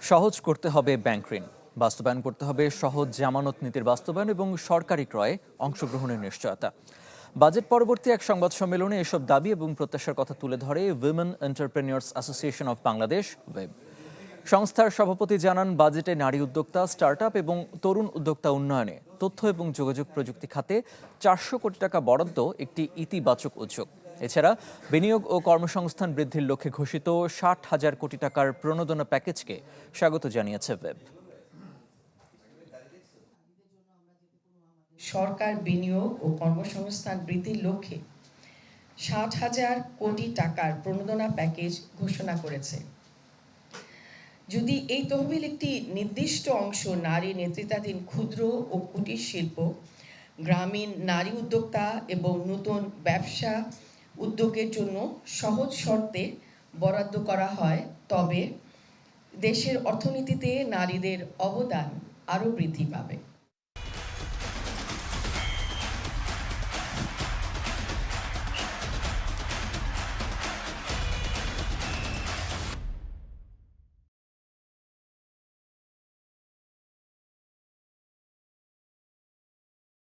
সহজ করতে হবে ব্যাংক ঋণ বাস্তবায়ন করতে হবে সহজ জামানত নীতির বাস্তবায়ন এবং সরকারি ক্রয়ে অংশগ্রহণের নিশ্চয়তা। বাজেট পরবর্তী এক সংবাদ সম্মেলনে এসব দাবি এবং প্রত্যাশার কথা তুলে ধরে women entrepreneurs association of Bangladesh ওয়েব। সংস্থার সভাপতি জানান, বাজেটে নারী উদ্যোক্তা, স্টার্টআপ এবং তরুণ উদ্যোক্তা উন্নয়নে তথ্য এবং যোগাযোগ প্রযুক্তি খাতে 400 কোটি টাকা বরাদ্দ একটি ইতিবাচক উদ্যোগ। এছাড়া বিনিয়োগ ও কর্মসংস্থান বৃদ্ধির লক্ষ্যে ঘোষিত 60,000 কোটি টাকার প্রণোদনা প্যাকেজকে স্বাগত জানিয়েছে ওয়েব। সরকার বিনিয়োগ ও কর্মসংস্থান বৃদ্ধির লক্ষ্যে 60,000 কোটি টাকার প্রণোদনা প্যাকেজ ঘোষণা করেছে। যদি এই তহবিল একটি নির্দিষ্ট অংশ নারী নেতৃত্বাধীন ক্ষুদ্র ও কুটির শিল্প, গ্রামীণ নারী উদ্যোক্তা এবং নতুন ব্যবসা উদ্যোগের জন্য সহজ শর্তে বরাদ্দ করা হয়, তবে দেশের অর্থনীতিতে নারীদের অবদান আরও বৃদ্ধি পাবে।